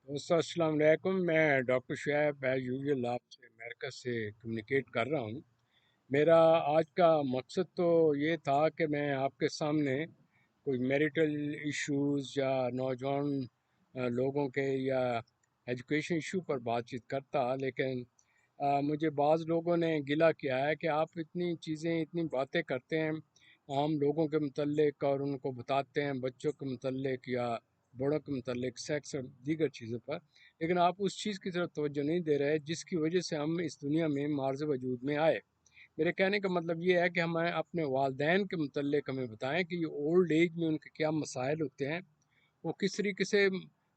دوستو السلام علیکم. میں ڈاکٹر شعیب ایز یوزول آپ سے امریکہ سے کمیونیکیٹ کر رہا ہوں. میرا آج کا مقصد تو یہ تھا کہ میں آپ کے سامنے کوئی میریٹل ایشوز یا نوجوان لوگوں کے یا ایجوکیشن ایشو پر بات چیت کرتا، لیکن مجھے بعض لوگوں نے گلہ کیا ہے کہ آپ اتنی چیزیں اتنی باتیں کرتے ہیں عام لوگوں کے متعلق اور ان کو بتاتے ہیں بچوں کے متعلق یا بڑوں کے متعلق سیکس اور دیگر چیزوں پر، لیکن آپ اس چیز کی طرف توجہ نہیں دے رہے جس کی وجہ سے ہم اس دنیا میں معرض وجود میں آئے. میرے کہنے کا مطلب یہ ہے کہ ہمیں اپنے والدین کے متعلق ہمیں بتائیں کہ یہ اولڈ ایج میں ان کے کیا مسائل ہوتے ہیں، وہ کس طریقے سے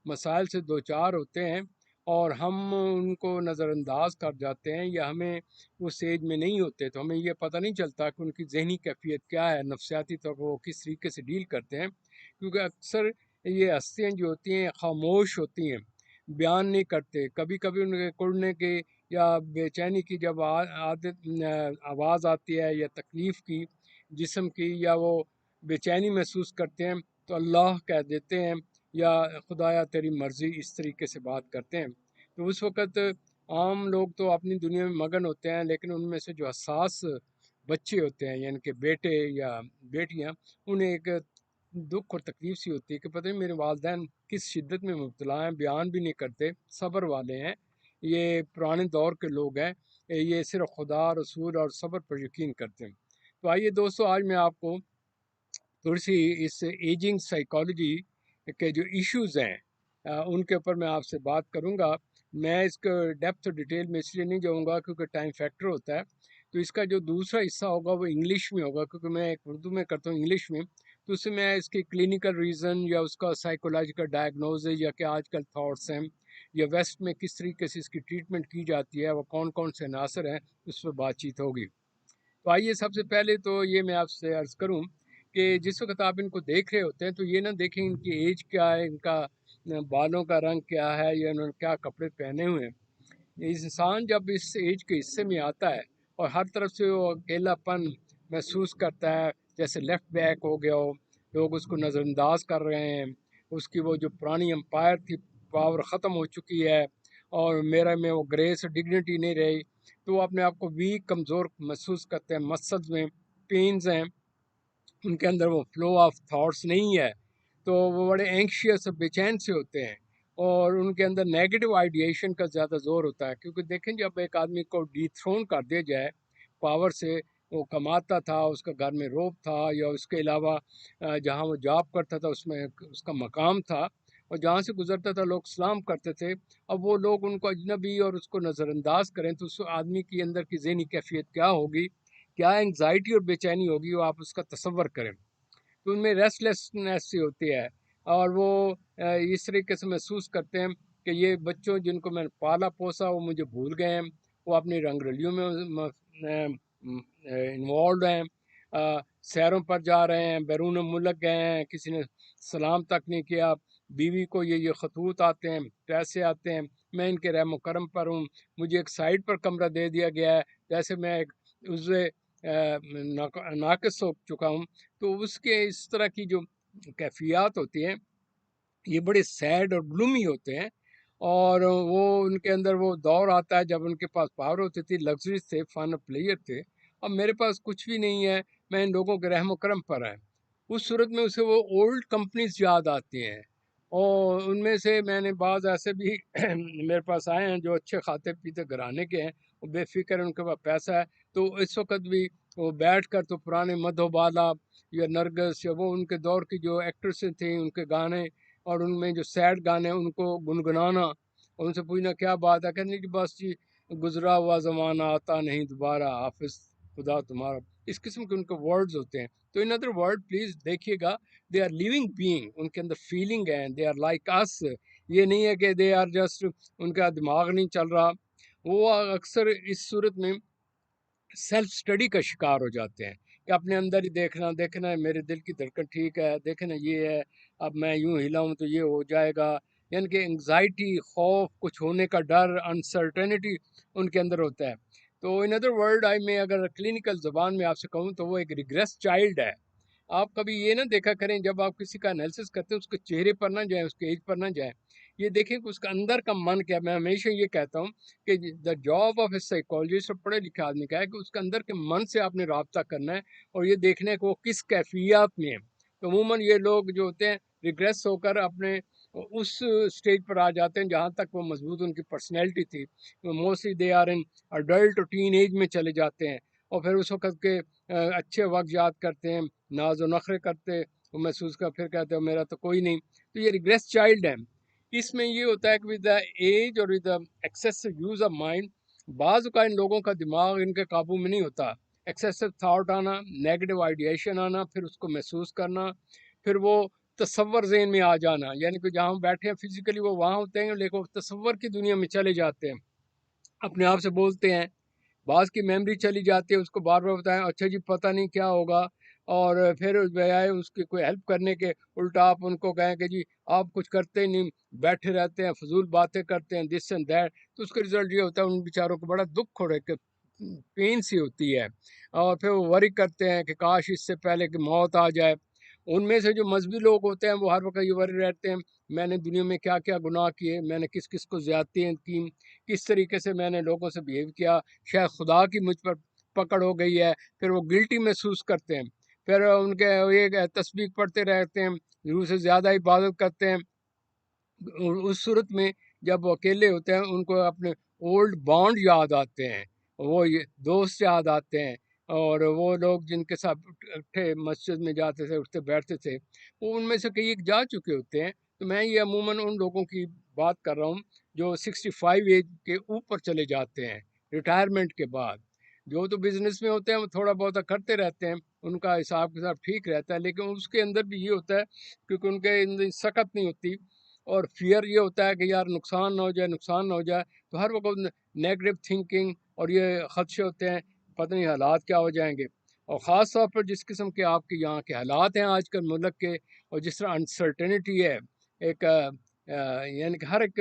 مسائل سے دوچار ہوتے ہیں، اور ہم ان کو نظر انداز کر جاتے ہیں یا ہمیں اس ایج میں نہیں ہوتے تو ہمیں یہ پتہ نہیں چلتا کہ ان کی ذہنی کیفیت کیا ہے، نفسیاتی طور پر وہ کس طریقے سے ڈیل کرتے ہیں. کیونکہ اکثر یہ ہستیاں جو ہوتی ہیں خاموش ہوتی ہیں، بیان نہیں کرتے. کبھی کبھی ان کے کڑنے کی یا بے چینی کی جب عادت آواز آتی ہے یا تکلیف کی جسم کی، یا وہ بے چینی محسوس کرتے ہیں تو اللہ کہہ دیتے ہیں یا خدایا تیری مرضی، اس طریقے سے بات کرتے ہیں. تو اس وقت عام لوگ تو اپنی دنیا میں مگن ہوتے ہیں، لیکن ان میں سے جو حساس بچے ہوتے ہیں یعنی کہ بیٹے یا بیٹیاں، انہیں ایک دکھ اور تکلیف سی ہوتی ہے کہ پتہ نہیں میرے والدین کس شدت میں مبتلا ہیں، بیان بھی نہیں کرتے، صبر والے ہیں، یہ پرانے دور کے لوگ ہیں، یہ صرف خدا رسول اور صبر پر یقین کرتے ہیں. تو آئیے دوستو، آج میں آپ کو تھوڑی سی اس ایجنگ سائیکالوجی کے جو ایشوز ہیں ان کے اوپر میں آپ سے بات کروں گا. میں اس کو ڈیپتھ اور ڈیٹیل میں اس لیے نہیں جاؤں گا کیونکہ ٹائم فیکٹر ہوتا ہے. تو اس کا جو دوسرا حصہ ہوگا وہ انگلش میں ہوگا، کیونکہ میں ایک اردو میں کرتا ہوں انگلش میں. تو اس سے میں اس کی کلینکل ریزن یا اس کا سائیکولوجیکل ڈائگنوزز یا کہ آج کل تھاٹس ہیں یا ویسٹ میں کس طریقے سے اس کی ٹریٹمنٹ کی جاتی ہے، وہ کون کون سے عناصر ہیں، اس پر بات چیت ہوگی. تو آئیے سب سے پہلے تو یہ میں آپ سے عرض کروں کہ جس وقت آپ ان کو دیکھ رہے ہوتے ہیں تو یہ نہ دیکھیں ان کی ایج کیا ہے، ان کا بالوں کا رنگ کیا ہے، یا انہوں نے کیا کپڑے پہنے ہوئے ہیں. انسان جب اس ایج کے حصے میں آتا ہے اور ہر طرف سے وہ اکیلا پن محسوس کرتا ہے، جیسے لیفٹ بیک ہو گیا ہو، لوگ اس کو نظر انداز کر رہے ہیں، اس کی وہ جو پرانی امپائر تھی پاور ختم ہو چکی ہے اور میرا میں وہ گریس اور ڈگنیٹی نہیں رہی، تو وہ اپنے آپ کو ویک کمزور محسوس کرتے ہیں. مسلز میں پینز ہیں، ان کے اندر وہ فلو آف تھاٹس نہیں ہے، تو وہ بڑے اینکشیس اور بے چین سے ہوتے ہیں، اور ان کے اندر نیگیٹو آئیڈیشن کا زیادہ زور ہوتا ہے. کیونکہ دیکھیں جب ایک آدمی کو ڈی تھرون کر دیا جائے پاور سے، وہ کماتا تھا، اس کا گھر میں روب تھا، یا اس کے علاوہ جہاں وہ جاب کرتا تھا اس میں اس کا مقام تھا، اور جہاں سے گزرتا تھا لوگ سلام کرتے تھے، اب وہ لوگ ان کو اجنبی اور اس کو نظر انداز کریں تو اس آدمی کی اندر کی ذہنی کیفیت کیا ہوگی، کیا انگزائٹی اور بے چینی ہوگی، وہ آپ اس کا تصور کریں. تو ان میں ریسٹلیسنیس سی ہوتی ہے، اور وہ اس طریقے سے محسوس کرتے ہیں کہ یہ بچوں جن کو میں نے پالا پوسا وہ مجھے بھول گئے ہیں، وہ اپنی رنگ رلیوں میں انوالوڈ ہیں، سیروں پر جا رہے ہیں، بیرون ملک گئے ہیں، کسی نے سلام تک نہیں کیا. بیوی کو یہ خطوط آتے ہیں، پیسے آتے ہیں، میں ان کے رحم و کرم پر ہوں، مجھے ایک سائٹ پر کمرہ دے دیا گیا ہے جیسے میں ایک عضو ناقص ہو چکا ہوں. تو اس کے اس طرح کی جو کیفیات ہوتی ہیں یہ بڑے سیڈ اور گلومی ہوتے ہیں، اور وہ ان کے اندر وہ دور آتا ہے جب ان کے پاس پاور ہوتی تھی، لگژریز تھے، فن پلیئر تھے. اب میرے پاس کچھ بھی نہیں ہے، میں ان لوگوں کے رحم و کرم پر ہے. اس صورت میں اسے وہ اولڈ کمپنیز یاد آتی ہیں، اور ان میں سے میں نے بعض ایسے بھی میرے پاس آئے ہیں جو اچھے کھاتے پیتے گھرانے کے ہیں، وہ بے فکر ہیں، ان کے پاس پیسہ ہے. تو اس وقت بھی وہ بیٹھ کر تو پرانے مدھو بالا یا نرگس یا وہ ان کے دور کی جو ایکٹریسیں تھیں ان کے گانے، اور ان میں جو سیڈ گانے ان کو گنگنانا، اور ان سے پوچھنا کیا بات ہے، کہنے کہ بس جی گزرا ہوا زمانہ آتا نہیں دوبارہ، حافظ خدا تمہارا. اس قسم کے ان کے ورڈز ہوتے ہیں. تو ان ادر ورڈ پلیز دیکھیے گا، دے آر لیونگ بینگ، ان کے اندر فیلنگ ہے، دے آر لائک اس. یہ نہیں ہے کہ دے آر جسٹ ان کا دماغ نہیں چل رہا. وہ اکثر اس صورت میں سیلف اسٹڈی کا شکار ہو جاتے ہیں کہ اپنے اندر ہی دیکھنا ہے میرے دل کی دھڑکن ٹھیک ہے، دیکھنا یہ ہے، اب میں یوں ہلاؤں تو یہ ہو جائے گا. یعنی کہ انگزائٹی، خوف، کچھ ہونے کا ڈر، انسرٹنٹی ان کے اندر ہوتا ہے. تو ان ادر ورڈ میں اگر کلینکل زبان میں آپ سے کہوں تو وہ ایک ریگریس چائلڈ ہے. آپ کبھی یہ نہ دیکھا کریں جب آپ کسی کا انالیسس کرتے ہیں اس کے چہرے پر نہ جائیں، اس کے ایج پر نہ جائیں. یہ دیکھیں کہ اس کا اندر کا من کیا. میں ہمیشہ یہ کہتا ہوں کہ the job of a psychologist اور پڑھے لکھے آدمی کا ہے کہ اس کے اندر کے من سے آپ نے رابطہ کرنا ہے اور یہ دیکھنا ہے کہ وہ کس کیفیات میں ہے. تو عموماً یہ لوگ جو ہوتے ہیں ریگریس ہو کر اپنے اس سٹیج پر آ جاتے ہیں جہاں تک وہ مضبوط ان کی پرسنالٹی تھی. Mostly they are in adult اور ٹین ایج میں چلے جاتے ہیں اور پھر اس وقت کے اچھے وقت یاد کرتے ہیں, ناز و نخرے کرتے محسوس کر, پھر کہتے ہیں میرا تو کوئی نہیں. تو یہ ریگریس چائلڈ ہے. اس میں یہ ہوتا ہے کہ ود دا ایج اور with the excessive use of mind بعض اوقات ان لوگوں کا دماغ ان کے قابو میں نہیں ہوتا. ایکسیسو تھاٹ آنا, نیگیٹو آئیڈیشن آنا, پھر اس کو محسوس کرنا, پھر وہ تصور ذہن میں آ جانا, یعنی کہ جہاں بیٹھے ہیں فزیکلی وہ وہاں ہوتے ہیں لیکن تصور کی دنیا میں چلے جاتے ہیں, اپنے آپ سے بولتے ہیں. بعض کی میموری چلی جاتی ہے, اس کو بار بار بتائیں اچھا جی پتہ نہیں کیا ہوگا, اور پھر بجائے اس کی کوئی ہیلپ کرنے کے الٹا آپ ان کو کہیں کہ جی آپ کچھ کرتے نہیں, بیٹھے رہتے ہیں, فضول باتیں کرتے ہیں, دس اینڈ دیٹ. تو اس کا رزلٹ یہ ہوتا ہے ان بیچاروں کو بڑا دکھ ہو رہا ہے, پین سی ہوتی ہے, اور پھر وہ وری کرتے ہیں کہ کاش اس سے پہلے کہ موت آ جائے. ان میں سے جو مذہبی لوگ ہوتے ہیں وہ ہر وقت یہ وری رہتے ہیں میں نے دنیا میں کیا کیا گناہ کیے, میں نے کس کس کو زیادتیاں کی, کس طریقے سے میں نے لوگوں سے بیہیو کیا, شاید خدا کی مجھ پر پکڑ ہو گئی ہے. پھر وہ گلٹی محسوس کرتے ہیں, پھر ان کے یہ تسبیح پڑھتے رہتے ہیں, ضرور سے زیادہ عبادت کرتے ہیں. اس صورت میں جب وہ اکیلے ہوتے ہیں ان کو اپنے اولڈ بانڈ یاد آتے ہیں, وہ دوست یاد آتے ہیں, اور وہ لوگ جن کے ساتھ اٹھے مسجد میں جاتے تھے, اٹھتے بیٹھتے تھے, وہ ان میں سے کئی جا چکے ہوتے ہیں. تو میں یہ عموماً ان لوگوں کی بات کر رہا ہوں جو 65 ایج کے اوپر چلے جاتے ہیں ریٹائرمنٹ کے بعد. جو تو بزنس میں ہوتے ہیں وہ تھوڑا بہت کرتے رہتے ہیں, ان کا حساب کے ساتھ ٹھیک رہتا ہے, لیکن اس کے اندر بھی یہ ہوتا ہے کیونکہ ان کے اندر سخت نہیں ہوتی, اور فیئر یہ ہوتا ہے کہ یار نقصان نہ ہو جائے, نقصان نہ ہو جائے. تو ہر وقت نیگیٹو تھنکنگ اور یہ خدشے ہوتے ہیں پتہ نہیں حالات کیا ہو جائیں گے. اور خاص طور پر جس قسم کے آپ کے یہاں کے حالات ہیں آج کل ملک کے, اور جس طرح انسرٹنٹی ہے, ایک یعنی کہ ہر ایک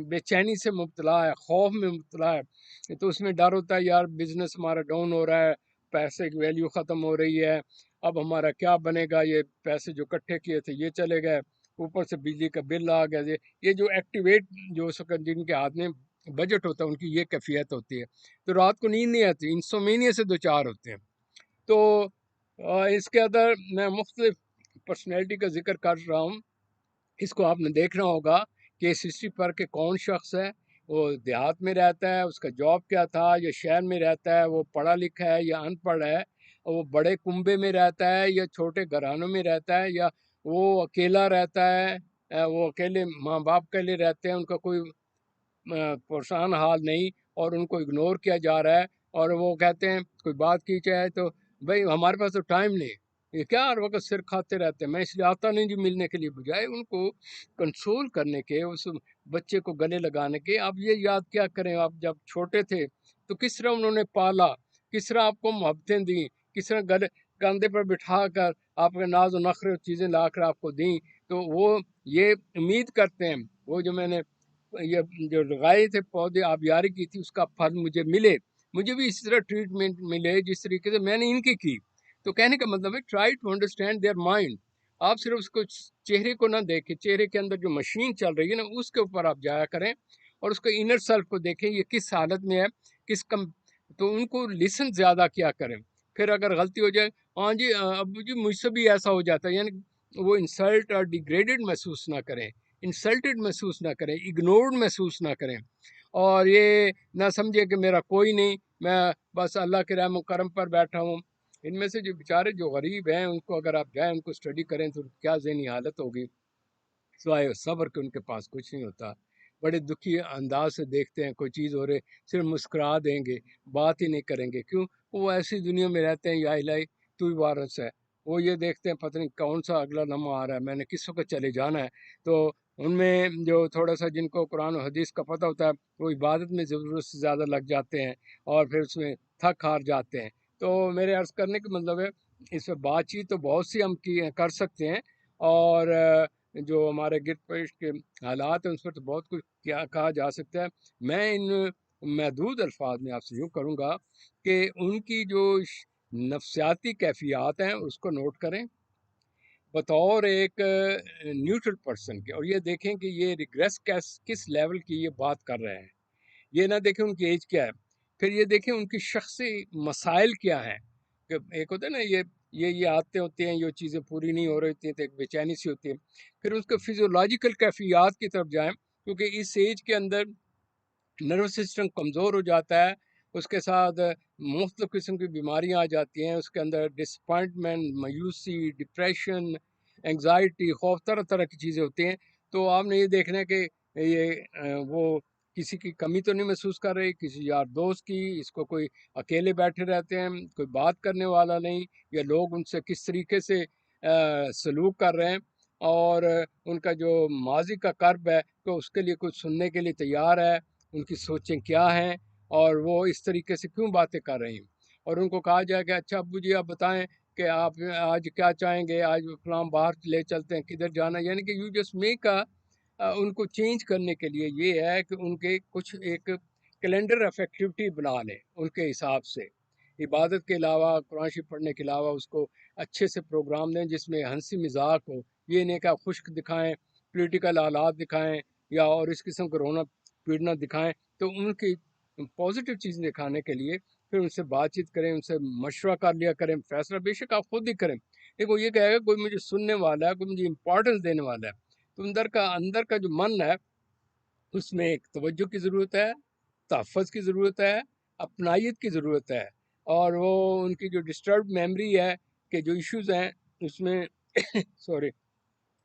بے چینی سے مبتلا ہے, خوف میں مبتلا ہے. تو اس میں ڈر ہوتا ہے یار بزنس ہمارا ڈاؤن ہو رہا ہے, پیسے کی ویلیو ختم ہو رہی ہے, اب ہمارا کیا بنے گا, یہ پیسے جو اکٹھے کیے تھے یہ چلے گئے, اوپر سے بجلی کا بل آ گیا. یہ جو ایکٹیویٹ جو جن کے ہاتھ میں بجٹ ہوتا ہے ان کی یہ کیفیت ہوتی ہے. تو رات کو نیند نہیں آتی, انسومینیا سے دو چار ہوتے ہیں. تو اس کے اندر میں مختلف پرسنالٹی کا ذکر کر رہا ہوں. اس کو آپ نے دیکھنا ہوگا کہ اس ہسٹری پر کہ کون شخص ہے, وہ دیہات میں رہتا ہے, اس کا جاب کیا تھا, یا شہر میں رہتا ہے, وہ پڑھا لکھا ہے یا ان پڑھ ہے, اور وہ بڑے کنبے میں رہتا ہے یا چھوٹے گھرانوں میں رہتا ہے, یا وہ اکیلا رہتا ہے, وہ اکیلے ماں باپ کے لیے رہتے ہیں, ان کا کوئی پرسان حال نہیں اور ان کو اگنور کیا جا رہا ہے. اور وہ کہتے ہیں کوئی بات کی جائے تو بھائی ہمارے پاس تو ٹائم نہیں, یہ کیا ہر وقت سر کھاتے رہتے ہیں, میں اس لیے آتا نہیں جی ملنے کے لیے. بجائے ان کو کنسول کرنے کے, اس بچے کو گلے لگانے کے, آپ یہ یاد کیا کریں آپ جب چھوٹے تھے تو کس طرح انہوں نے پالا, کس طرح آپ کو محبتیں دیں, کس طرح گلے کاندھے پر بٹھا کر آپ کے ناز و نخرے چیزیں لا کر آپ کو دیں. تو وہ یہ امید کرتے ہیں وہ جو میں نے یہ جو لگائے تھے پودے آبیاری کی تھی اس کا پھل مجھے ملے, مجھے بھی اسی طرح ٹریٹمنٹ ملے جس طریقے سے میں نے ان کی. تو کہنے کا مطلب ہے try to understand their mind. آپ صرف اس کو چہرے کو نہ دیکھیں, چہرے کے اندر جو مشین چل رہی ہے نا اس کے اوپر آپ جایا کریں, اور اس کو انر سیلف کو دیکھیں یہ کس حالت میں ہے, کس کم. تو ان کو لسن زیادہ کیا کریں. پھر اگر غلطی ہو جائے, ہاں جی ابو جی مجھ سے بھی ایسا ہو جاتا ہے, یعنی وہ انسلٹ اور ڈیگریڈڈ محسوس نہ کریں, انسلٹڈ محسوس نہ کریں, اگنورڈ محسوس نہ کریں, اور یہ نہ سمجھے کہ میرا کوئی نہیں, میں بس اللہ کے رحم و کرم پر بیٹھا ہوں. ان میں سے جو بیچارے جو غریب ہیں ان کو اگر آپ جائیں ان کو اسٹڈی کریں تو کیا ذہنی حالت ہوگی, سوائے صبر کے ان کے پاس کچھ نہیں ہوتا. بڑے دکھی انداز سے دیکھتے ہیں, کوئی چیز ہو رہے صرف مسکرا دیں گے, بات ہی نہیں کریں گے. کیوں؟ وہ ایسی دنیا میں رہتے ہیں, یا الہی تو ہی وارث ہے. وہ یہ دیکھتے ہیں پتہ نہیں کون سا اگلا لمحہ آ رہا ہے, میں نے کس وقت چلے جانا ہے. تو ان میں جو تھوڑا سا جن کو قرآن و حدیث کا پتہ ہوتا ہے وہ عبادت میں ضرورت سے زیادہ لگ جاتے ہیں, اور پھر اس میں تھک ہار جاتے ہیں. تو میرے عرض کرنے کا مطلب ہے اس میں بات چیت تو بہت سی ہم کر سکتے ہیں, اور جو ہمارے گرد پیش کے حالات ہیں اس پر تو بہت کچھ کیا کہا جا سکتا ہے. میں ان محدود الفاظ میں آپ سے یوں کروں گا کہ ان کی جو نفسیاتی کیفیات ہیں اس کو نوٹ کریں, بطور ایک نیوٹرل پرسن کے، اور یہ دیکھیں کہ یہ ریگریس کس لیول کی یہ بات کر رہے ہیں. یہ نہ دیکھیں ان کی ایج کیا ہے، پھر یہ دیکھیں ان کی شخصی مسائل کیا ہیں. کہ ایک ہوتا ہے نا یہ آتے ہوتے ہیں، یہ چیزیں پوری نہیں ہو رہی ہوتی ہیں تو ایک بے چینی سی ہوتی ہے. پھر اس کے فزیولوجیکل کیفیات کی طرف جائیں، کیونکہ اس ایج کے اندر نروس سسٹم کمزور ہو جاتا ہے، اس کے ساتھ مختلف قسم کی بیماریاں آ جاتی ہیں، اس کے اندر ڈسپوائنٹمنٹ، مایوسی، ڈپریشن، انگزائٹی، خوف، طرح طرح کی چیزیں ہوتی ہیں. تو آپ نے یہ دیکھنا ہے کہ وہ کسی کی کمی تو نہیں محسوس کر رہی، کسی یار دوست کی، اس کو کوئی اکیلے بیٹھے رہتے ہیں، کوئی بات کرنے والا نہیں، یا لوگ ان سے کس طریقے سے سلوک کر رہے ہیں، اور ان کا جو ماضی کا کرب ہے کہ اس کے لیے کچھ سننے کے لیے تیار ہے، ان کی سوچیں کیا ہیں، اور وہ اس طریقے سے کیوں باتیں کر رہی ہیں. اور ان کو کہا جائے کہ اچھا ابو جی آپ بتائیں کہ آپ آج کیا چاہیں گے، آج فلاں باہر لے چلتے ہیں، کدھر جانا. یعنی کہ یو جسٹ میک ان کو چینج کرنے کے لیے یہ ہے کہ ان کے کچھ ایک کیلنڈر آف ایکٹیویٹی بنا لیں ان کے حساب سے. عبادت کے علاوہ، قرآن شریف پڑھنے کے علاوہ اس کو اچھے سے پروگرام دیں جس میں ہنسی مذاق ہو. یہ نہیں کہ آپ خشک دکھائیں، پولیٹیکل حالات دکھائیں، یا اور اس قسم کا رونا پیڑنا دکھائیں. تو ان کی پازیٹیو چیزیں دکھانے کے لیے پھر ان سے بات چیت کریں، ان سے مشورہ کر لیا کریں. فیصلہ بے شک آپ خود ہی کریں. دیکھو یہ کہے گا کوئی مجھے سننے والا ہے، کوئی مجھے امپورٹنس دینے والا ہے. تو اندر کا جو من ہے اس میں ایک توجہ کی ضرورت ہے، تحفظ کی ضرورت ہے، اپنائیت کی ضرورت ہے. اور وہ ان کی جو ڈسٹربڈ میموری ہے کہ جو ایشوز ہیں اس میں سوری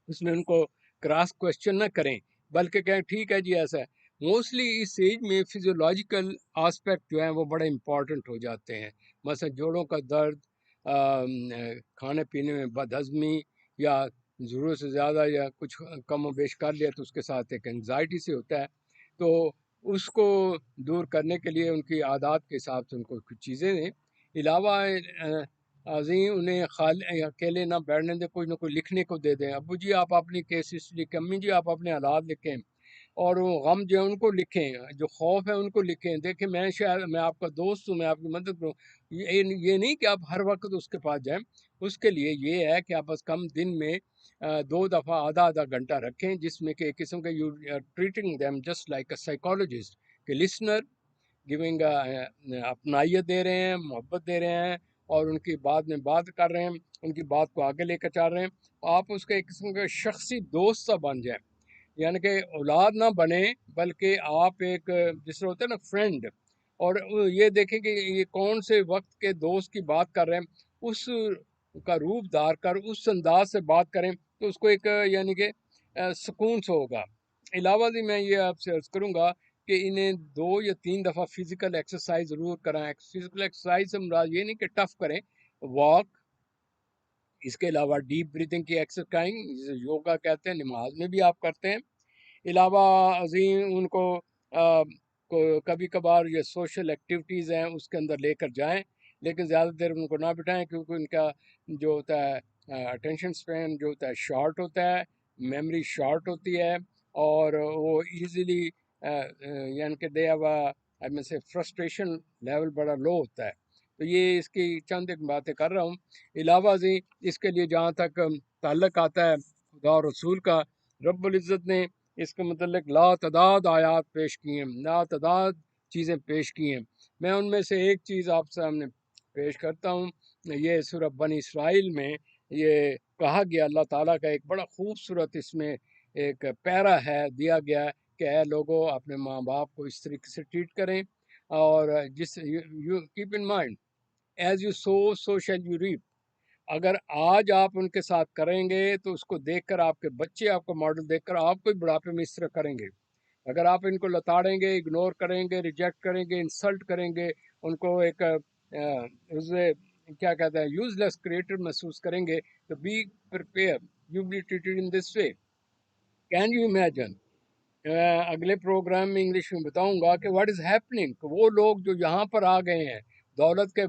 اس میں ان کو کراس کوشچن نہ کریں، بلکہ کہیں ٹھیک ہے جی ایسا ہے. موسٹلی اس ایج میں فزیولوجیکل آسپیکٹ جو ہیں وہ بڑے امپورٹنٹ ہو جاتے ہیں. مثلا جوڑوں کا درد، کھانے پینے میں بد ہضمی، یا ضرورت سے زیادہ یا کچھ کم و بیش کر لیا تو اس کے ساتھ ایک انگزائٹی سے ہوتا ہے. تو اس کو دور کرنے کے لیے ان کی عادات کے حساب سے ان کو کچھ چیزیں دیں. علاوہ عظیم انہیں اکیلے نہ بیٹھنے دیں، کچھ نہ کچھ لکھنے کو دے دیں. ابو جی آپ اپنی کیسز لکھیں، امی جی آپ اپنے حالات لکھیں، اور وہ غم جو ہے ان کو لکھیں، جو خوف ہے ان کو لکھیں. دیکھیں میں شاید میں آپ کا دوست ہوں، میں آپ کی مدد کروں. یہ نہیں کہ آپ ہر وقت اس کے پاس جائیں. اس کے لیے یہ ہے کہ آپ بس کم دن میں 2 دفعہ آدھا آدھا گھنٹہ رکھیں، جس میں کہ ایک قسم کا you treating them just like a psychologist, کہ لسنر گیونگ اپنائیت دے رہے ہیں، محبت دے رہے ہیں، اور ان کی بات میں بات کر رہے ہیں، ان کی بات کو آگے لے کر چل رہے ہیں. آپ اس کا ایک قسم کا شخصی دوست سا بن جائیں. یعنی کہ اولاد نہ بنے، بلکہ آپ ایک جس طرح ہوتا ہے نا فرینڈ. اور یہ دیکھیں کہ یہ کون سے وقت کے دوست کی بات کر رہے ہیں، اس کا روپ دار کر اس انداز سے بات کریں تو اس کو ایک یعنی کہ سکون سے ہوگا. علاوہ سے میں یہ آپ سے عرض کروں گا کہ انہیں 2 یا 3 دفعہ فزیکل ایکسرسائز ضرور کرائیں. فزیکل ایکسرسائز سے مراد یہ نہیں کہ ٹف کریں، واک. اس کے علاوہ ڈیپ بریتھنگ کی ایکسرسائز جسے یوگا کہتے ہیں، نماز میں بھی آپ کرتے ہیں. علاوہ عظیم ان کو کبھی کبھار یہ سوشل ایکٹیویٹیز ہیں اس کے اندر لے کر جائیں، لیکن زیادہ دیر ان کو نہ بٹھائیں، کیونکہ ان کا جو ہوتا ہے اٹینشن سپین جو ہوتا ہے شارٹ ہوتا ہے، میموری شارٹ ہوتی ہے، اور وہ ایزیلی یعنی کہ دے میں سے فرسٹریشن لیول بڑا لو ہوتا ہے. تو یہ اس کی چند ایک باتیں کر رہا ہوں. علاوہ ازیں اس کے لیے جہاں تک تعلق آتا ہے خدا اور رسول کا، رب العزت نے اس کے متعلق لاتعداد آیات پیش کی ہیں، لاتعداد چیزیں پیش کی ہیں. میں ان میں سے ایک چیز آپ سامنے پیش کرتا ہوں. یہ سورہ بنی اسرائیل میں یہ کہا گیا، اللہ تعالیٰ کا ایک بڑا خوبصورت اس میں ایک پیرا ہے دیا گیا ہے کہ اے لوگوں اپنے ماں باپ کو اس طریقے سے ٹریٹ کریں، اور جس you keep in mind as you sow shall you reap. اگر آج آپ ان کے ساتھ کریں گے تو اس کو دیکھ کر آپ کے بچے آپ کو ماڈل دیکھ کر آپ کو بڑھاپے میں اس طرح کریں گے. اگر آپ ان کو لتاڑیں گے، اگنور کریں گے، ریجیکٹ کریں گے، انسلٹ کریں گے، ان کو ایک کیا کہتے ہیں یوز لیس کریٹر محسوس کریں گے، تو be prepare you be treated in this way. Can you imagine? اگلے پروگرام میں انگلش میں بتاؤں گا کہ واٹ از ہیپننگ. وہ لوگ جو یہاں پر آ گئے ہیں دولت کے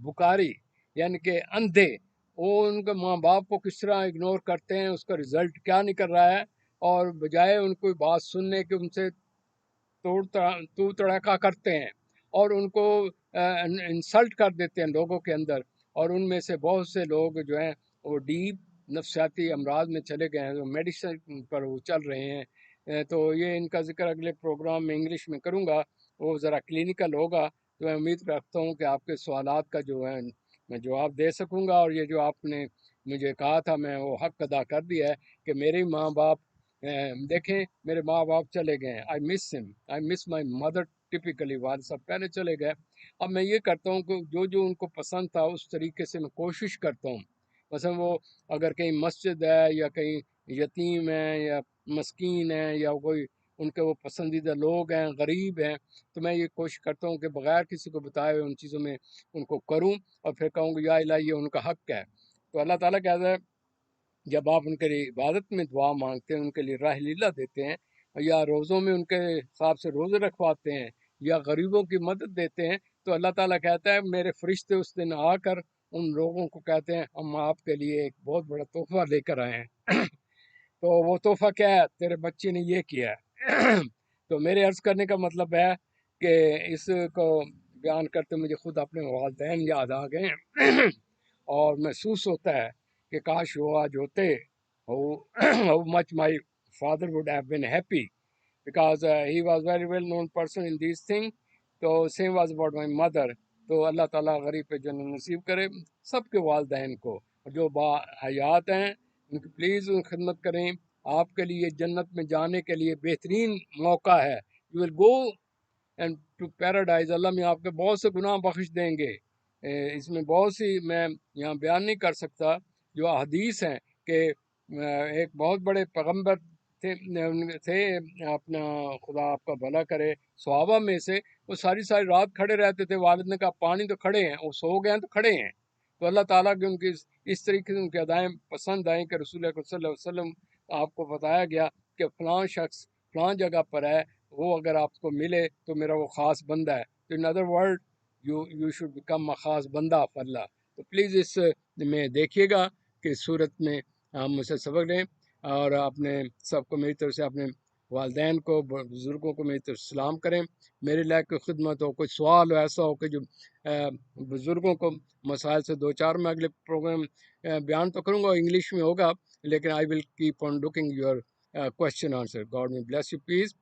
بکاری یعنی کہ اندھے، وہ ان کے ماں باپ کو کس طرح اگنور کرتے ہیں، اس کا رزلٹ کیا نکل رہا ہے. اور بجائے ان کو بات سننے کے ان سے تو تڑکا کرتے ہیں، اور ان کو انسلٹ کر دیتے ہیں لوگوں کے اندر. اور ان میں سے بہت سے لوگ جو ہیں وہ ڈیپ نفسیاتی امراض میں چلے گئے ہیں، جو میڈیسن پر وہ چل رہے ہیں، تو یہ ان کا ذکر اگلے پروگرام میں انگلش میں کروں گا، وہ ذرا کلینکل ہوگا، تو میں امید رکھتا ہوں کہ آپ کے سوالات کا جو ہے میں جواب دے سکوں گا، اور یہ جو آپ نے مجھے کہا تھا میں وہ حق ادا کر دیا ہے کہ میرے ماں باپ دیکھیں میرے ماں باپ چلے گئے ہیں، آئی مس مائی مدر ٹپیکلی، والد صاحب پہلے چلے گئے، اب میں یہ کرتا ہوں کہ جو ان کو پسند تھا اس طریقے سے میں کوشش کرتا ہوں، مثلا وہ اگر کہیں مسجد ہے یا کہیں یتیم ہے یا مسکین ہے یا کوئی ان کے وہ پسندیدہ لوگ ہیں، غریب ہیں، تو میں یہ کوشش کرتا ہوں کہ بغیر کسی کو بتائے ہوئے ان چیزوں میں ان کو کروں، اور پھر کہوں کہ یا الہی یہ ان کا حق ہے۔ تو اللہ تعالیٰ کہتا ہے جب آپ ان کے لیے عبادت میں دعا مانگتے ہیں، ان کے لیے راہ لیلا دیتے ہیں، یا روزوں میں ان کے حساب سے روزے رکھواتے ہیں، یا غریبوں کی مدد دیتے ہیں، تو اللہ تعالیٰ کہتا ہے میرے فرشتے اس دن آ کر ان لوگوں کو کہتے ہیں ہم آپ کے لیے ایک بہت بڑا تحفہ لے کر آئے ہیں۔ تو وہ تحفہ کیا ہے؟ تیرے بچے نے یہ کیا ہے۔ تو میرے عرض کرنے کا مطلب ہے کہ اس کو بیان کرتے مجھے خود اپنے والدین یاد آ گئے ہیں، اور محسوس ہوتا ہے کہ کاش وہ آج ہوتے، how much my father would have been happy because he was very well known person in these things. تو same was about my mother. تو اللہ تعالیٰ غریب پہ جنت نصیب کرے سب کے والدین کو، جو با حیات ہیں ان کی پلیز ان خدمت کریں، آپ کے لیے جنت میں جانے کے لیے بہترین موقع ہے، you will go and to paradise, اللہ میں آپ کے بہت سے گناہ بخش دیں گے۔ اس میں بہت سی میں یہاں بیان نہیں کر سکتا جو حدیث ہیں کہ ایک بہت بڑے پیغمبر تھے اپنا خدا آپ کا بھلا کرے صحابہ میں سے، وہ ساری رات کھڑے رہتے تھے، والد نے کہا پانی تو کھڑے ہیں، وہ سو گئے ہیں تو کھڑے ہیں، تو اللہ تعالیٰ کی ان کی اس طریقے سے ان کی ادائیں پسند آئیں کہ رسول اللہ صلی اللہ علیہ وسلم آپ کو بتایا گیا کہ فلاں شخص فلاں جگہ پر ہے، وہ اگر آپ کو ملے تو میرا وہ خاص بندہ ہے، تو in other word you should become خاص بندہ آف اللہ۔ تو پلیز اس میں دیکھیے گا کہ اس صورت میں ہم مجھ سے سبق لیں، اور اپنے سب کو میری طرف سے، اپنے والدین کو، بزرگوں کو میری طرف سلام کریں، میرے لائق کی خدمت ہو، کوئی سوال ہو ایسا ہو کہ جو بزرگوں کو مسائل سے دو چار میں اگلے پروگرام بیان تو کروں گا، انگلش میں ہوگا، لیکن I will keep on looking your question answer. God may bless you peace.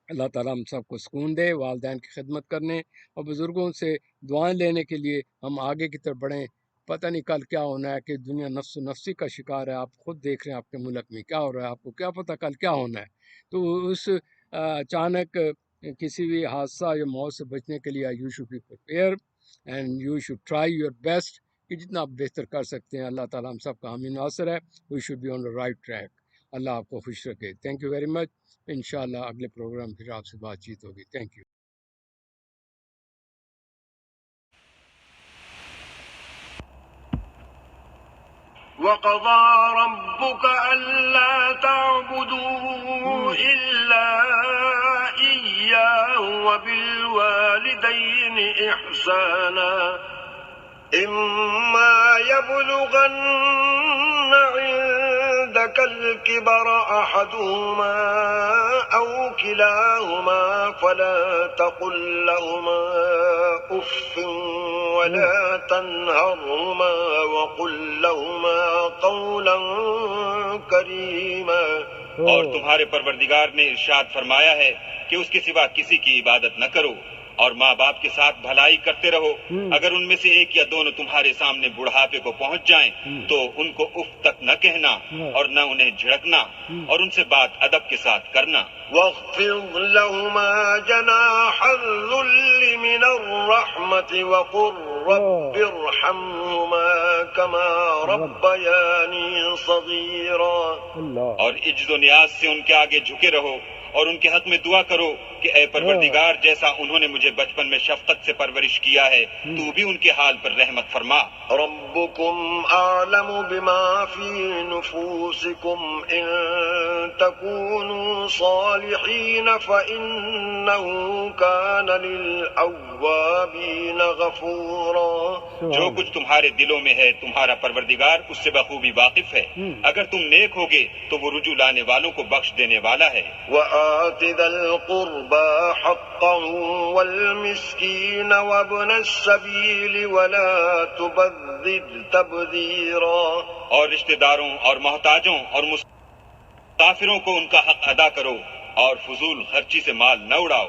اللہ تعالیٰ ہم سب کو سکون دے، والدین کی خدمت کرنے اور بزرگوں سے دعائیں لینے کے لیے ہم آگے کی طرف بڑھیں۔ پتہ نہیں کل کیا ہونا ہے، کہ دنیا نفس و نفسی کا شکار ہے، آپ خود دیکھ رہے ہیں آپ کے ملک میں کیا ہو رہا ہے، آپ کو کیا پتہ کل کیا ہونا ہے۔ تو اس اچانک کسی بھی حادثہ یا موت سے بچنے کے لیے you should be prepare and you should try your best, کہ جتنا آپ بہتر کر سکتے ہیں۔ اللہ تعالیٰ ہم سب کا حامی ناصر ہے، we should be on the right track. اللہ آپ کو خوش رکھے۔ Thank you very much. انشاءاللہ اگلے پروگرام پھر آپ سے بات چیت ہوگی۔ Thank you. وَقَضَى رَبُّكَ أَلَّا تَعْبُدُوا إِلَّا إِيَّاهُ وَبِالْوَالِدَيْنِ إِحْسَانًا إِمَّا يَبْلُغَنَّ عِندَكَ الْكِبَرَ أَحَدُهُمَا أَوْ كِلَاهُمَا فَلَا تَقُل لَّهُمَا أُفٍّ وَلَا تَنْهَرْهُمَا وَقُل لَّهُمَا قَوْلًا كَرِيمًا۔ اور تمہارے پروردگار نے ارشاد فرمایا ہے کہ اس کے سوا کسی کی عبادت نہ کرو، اور ماں باپ کے ساتھ بھلائی کرتے رہو۔ اگر ان میں سے ایک یا دونوں تمہارے سامنے بڑھاپے کو پہنچ جائیں تو ان کو اف تک نہ کہنا اور نہ انہیں جھڑکنا، اور ان سے بات ادب کے ساتھ کرنا۔ وَاخْفِضْ لَهُمَا جَنَاحَ الذُّلِّ مِنَ الرَّحْمَةِ وَقُل رَّبِّ ارْحَمْهُمَا كَمَا رَبَّيَانِي صَغِيرًا۔ اور عجز و نیاز سے ان کے آگے جھکے رہو، اور ان کے حق میں دعا کرو کہ اے پروردگار، جیسا انہوں نے مجھے بچپن میں شفقت سے پرورش کیا ہے، تو بھی ان کے حال پر رحمت فرما۔ رَبُّكُمْ أَعْلَمُ بِمَا فِي نُفُوسِكُمْ إِن تَكُونُوا صَالِحِينَ فَإِنَّهُ كَانَ لِلْأَوَّابِينَ غَفُورًا۔ خيرا. جو کچھ تمہارے دلوں میں ہے تمہارا پروردگار اس سے بخوبی واقف ہے. اگر تم نیک ہوگے تو وہ رجوع لانے والوں کو بخش دینے والا ہے. وآت ذا القربى حقه والمسكين وابن السبيل ولا تبذر تبذيرا. اور رشتہ داروں اور محتاجوں اور مسافروں کو ان کا حق ادا کرو اور فضول خرچی سے مال نہ اڑاؤ.